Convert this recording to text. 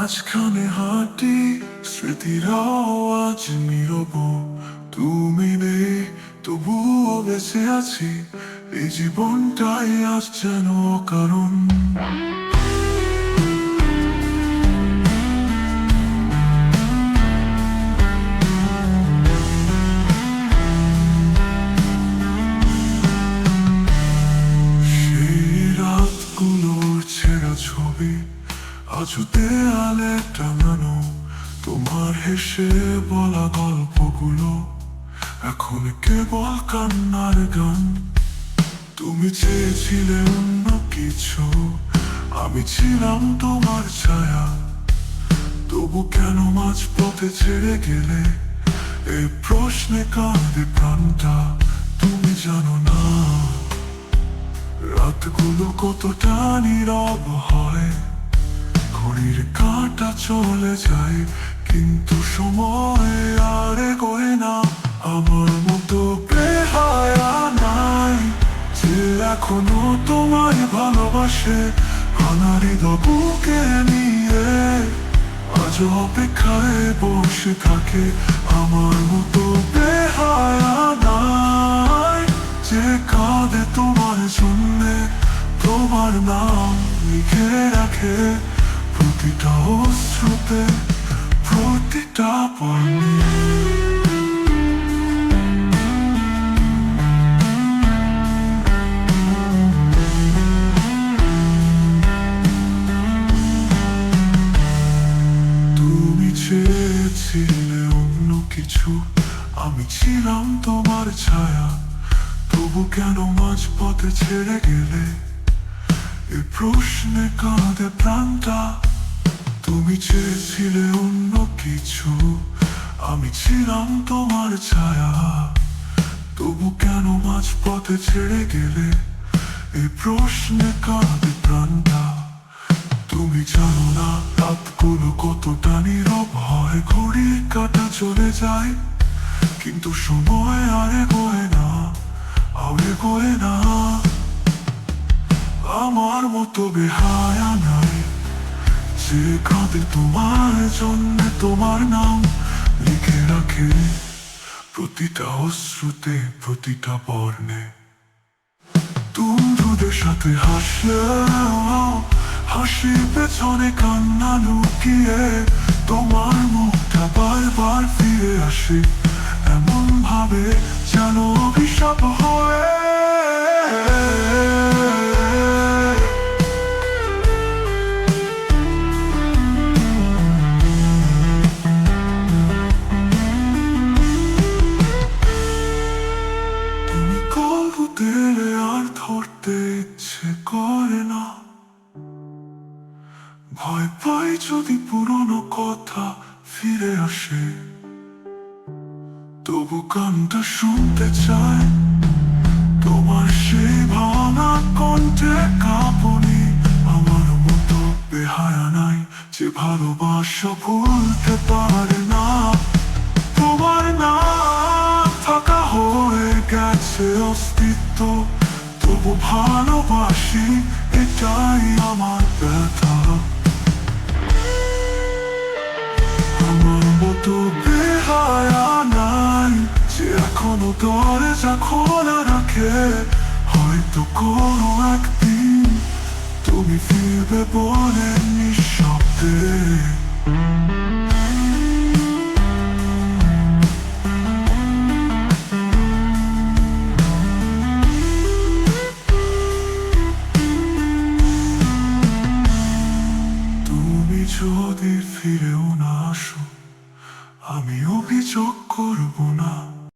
মাঝখানে হাঁটি, স্মৃতিরাও আজ নীরব। তুমি নেই, তবুও বেঁচে আছি। এই জীবনটাই আজ যেন অকারণ। সেই রাতগুলোর ছেঁড়া ছবি আজও দেয়ালে টাঙানো। তোমার হেসে বলা গল্পগুলো এখন কেবল কান্নার গান। তুমি চেয়েছিলে অন্য কিছু, আমি ছিলাম তোমার ছায়া। তবু কেন মাঝপথে ছেড়ে গেলে? এই প্রশ্নে কাঁদে প্রাণটা। তুমি জানো না রাতগুলো কতটা নীরব হয়। ঘড়ির কাঁটা চলে যায়, কিন্তু সময় আর এগোয় না। আমার মতো বেহায়া নাই যে এখনো তোমায় ভালোবাসে। আনারিদ বুকে নিয়ে আজ অপেক্ষায় বসে থাকে। আমার মতো বেহায়া নাই যে কাঁদে তোমার জন্যে, তোমার নাম লিখে রাখে প্রতিটা অশ্রুতে, প্রতিটা বর্ণে। তুমি চেয়েছিলে অন্য কিছু, আমি ছিলাম তোমার ছায়া। তবু কেন মাঝপথে ছেড়ে গেলে? এই প্রশ্নে কাঁদে প্রাণটা। তুমি চেয়েছিলে অন্য কিছু, আমি ছিলাম তোমার ছায়া। তবু কেন মাঝপথে ছেড়ে গেলে? এই প্রশ্নে কাঁদে প্রাণটা। তুমি জানো না রাতগুলো কতটা নীরব হয়। ঘড়ির কাঁটা চলে যায়, কিন্তু সময় আর এগোয় না, আর এগোয় না। আমার মতো বেহায়া নাই যে কাঁদে তোমার জন্যে, তোমার নাম লিখে রাখে প্রতিটা অশ্রুতে, প্রতিটা বর্ণে। বন্ধুদের সাথে হাসলেও হাসির পেছনে কান্না লুকিয়ে তোমার মুখটা বারবার ফিরে আসে, এমন ভাবে যেন অভিশাপ হয়ে। তুমি গল্প দিলে আর ধরতে ইচ্ছে করে না। ভয় পাই যদি পুরনো কথা ফিরে আসে। তবু গানটা শুনতে চাই তোমার সেই ভাঙা কণ্ঠে কাঁপুনি। আমার মতো বেহায়া নাই যে ভালোবাসা ভুলতে পারে না। তোমার না থাকা হয়ে গেছে অস্তিত্ব, তবু ভালোবাসি, এটাই আমার ব্যথা। আমার মতো বেহায়া নাই যে এখনো দরজা খোলা রাখে। হয়তো কোনো একদিন তুমি ফিরবে বলে নিঃশব্দে। তুমি যদি ফিরেও না আসো, আমি অভিযোগ করব না।